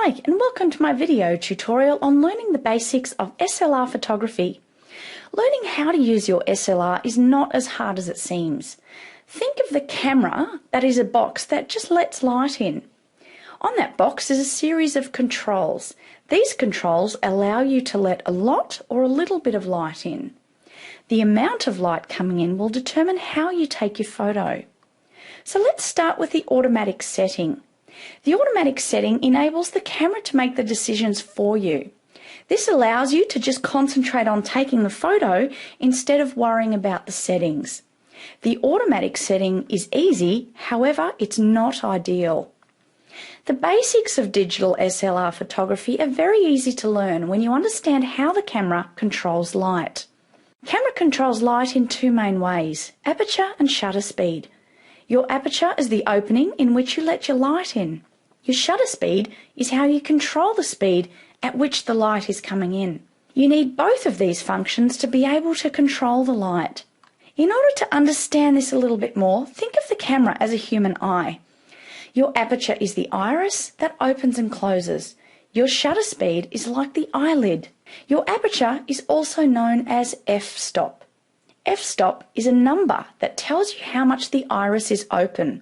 Hi, and welcome to my video tutorial on learning the basics of SLR photography. Learning how to use your SLR is not as hard as it seems. Think of the camera that is a box that just lets light in. On that box is a series of controls. These controls allow you to let a lot or a little bit of light in. The amount of light coming in will determine how you take your photo. So let's start with the automatic setting. The automatic setting enables the camera to make the decisions for you. This allows you to just concentrate on taking the photo instead of worrying about the settings. The automatic setting is easy, however, it's not ideal. The basics of digital SLR photography are very easy to learn when you understand how the camera controls light. Camera controls light in two main ways: aperture and shutter speed. Your aperture is the opening in which you let your light in. Your shutter speed is how you control the speed at which the light is coming in. You need both of these functions to be able to control the light. In order to understand this a little bit more, think of the camera as a human eye. Your aperture is the iris that opens and closes. Your shutter speed is like the eyelid. Your aperture is also known as f-stop. F-stop is a number that tells you how much the iris is open.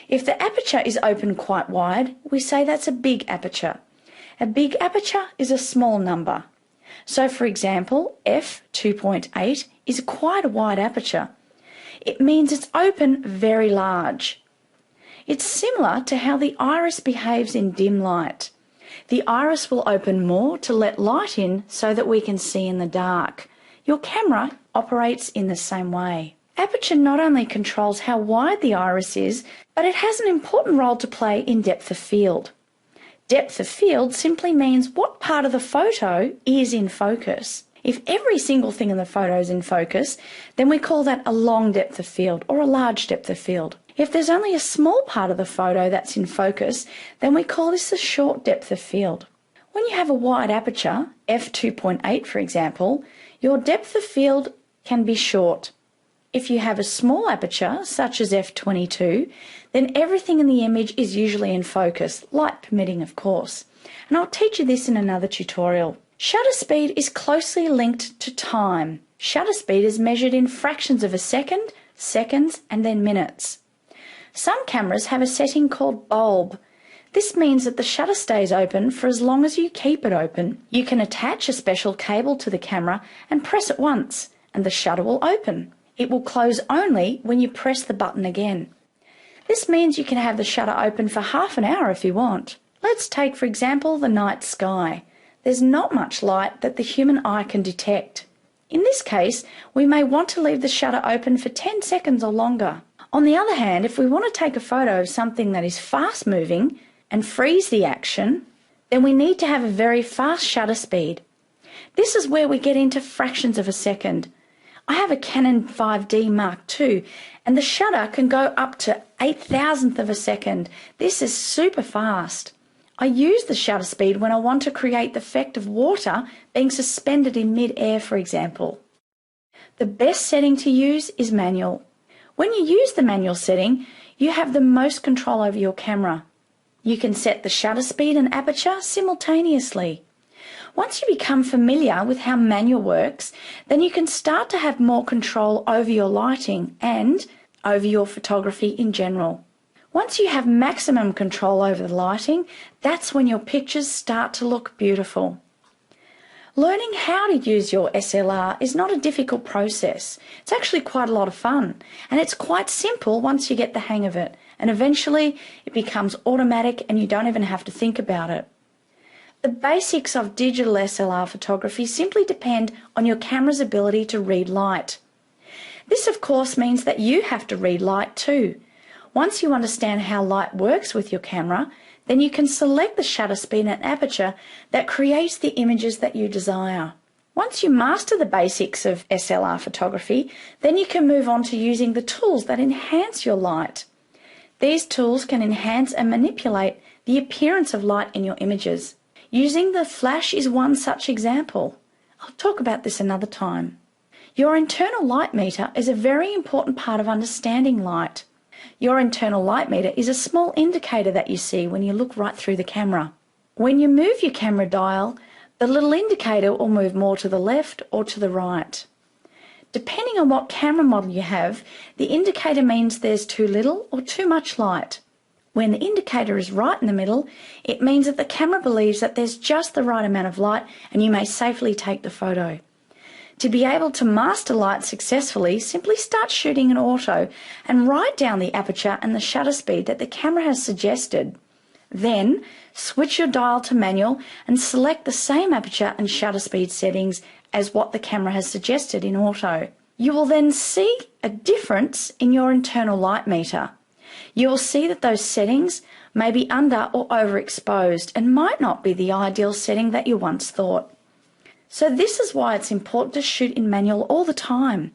If the aperture is open quite wide, we say that's a big aperture. A big aperture is a small number. So for example, f2.8 is quite a wide aperture. It means it's open very large. It's similar to how the iris behaves in dim light. The iris will open more to let light in so that we can see in the dark. Your camera operates in the same way. Aperture not only controls how wide the iris is, but it has an important role to play in depth of field. Depth of field simply means what part of the photo is in focus. If every single thing in the photo is in focus, then we call that a long depth of field or a large depth of field. If there's only a small part of the photo that's in focus, then we call this a short depth of field. When you have a wide aperture, f2.8 for example, your depth of field can be short. If you have a small aperture, such as f22, then everything in the image is usually in focus, light permitting of course. And I'll teach you this in another tutorial. Shutter speed is closely linked to time. Shutter speed is measured in fractions of a second, seconds, and then minutes. Some cameras have a setting called bulb. This means that the shutter stays open for as long as you keep it open. You can attach a special cable to the camera and press it once, and the shutter will open. It will close only when you press the button again. This means you can have the shutter open for half an hour if you want. Let's take, for example, the night sky. There's not much light that the human eye can detect. In this case, we may want to leave the shutter open for 10 seconds or longer. On the other hand, if we want to take a photo of something that is fast moving and freeze the action, then we need to have a very fast shutter speed. This is where we get into fractions of a second. I have a Canon 5D Mark II, and the shutter can go up to 8,000th of a second. This is super fast. I use the shutter speed when I want to create the effect of water being suspended in mid-air, for example. The best setting to use is manual. When you use the manual setting, you have the most control over your camera. You can set the shutter speed and aperture simultaneously. Once you become familiar with how manual works, then you can start to have more control over your lighting and over your photography in general. Once you have maximum control over the lighting, that's when your pictures start to look beautiful. Learning how to use your SLR is not a difficult process. It's actually quite a lot of fun, and it's quite simple once you get the hang of it, and eventually it becomes automatic and you don't even have to think about it. The basics of digital SLR photography simply depend on your camera's ability to read light. This of course means that you have to read light too. Once you understand how light works with your camera, then you can select the shutter speed and aperture that creates the images that you desire. Once you master the basics of SLR photography, then you can move on to using the tools that enhance your light. These tools can enhance and manipulate the appearance of light in your images. Using the flash is one such example. I'll talk about this another time. Your internal light meter is a very important part of understanding light. Your internal light meter is a small indicator that you see when you look right through the camera. When you move your camera dial, the little indicator will move more to the left or to the right. Depending on what camera model you have, the indicator means there's too little or too much light. When the indicator is right in the middle, it means that the camera believes that there's just the right amount of light and you may safely take the photo. To be able to master light successfully, simply start shooting in auto and write down the aperture and the shutter speed that the camera has suggested. Then, switch your dial to manual and select the same aperture and shutter speed settings as what the camera has suggested in auto. You will then see a difference in your internal light meter. You will see that those settings may be under or overexposed and might not be the ideal setting that you once thought. So this is why it's important to shoot in manual all the time.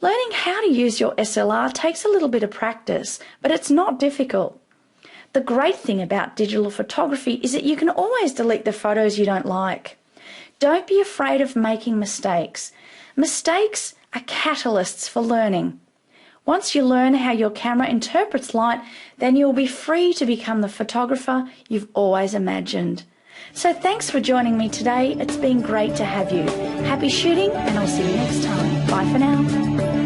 Learning how to use your SLR takes a little bit of practice, but it's not difficult. The great thing about digital photography is that you can always delete the photos you don't like. Don't be afraid of making mistakes. Mistakes are catalysts for learning. Once you learn how your camera interprets light, then you'll be free to become the photographer you've always imagined. So thanks for joining me today. It's been great to have you. Happy shooting, and I'll see you next time. Bye for now.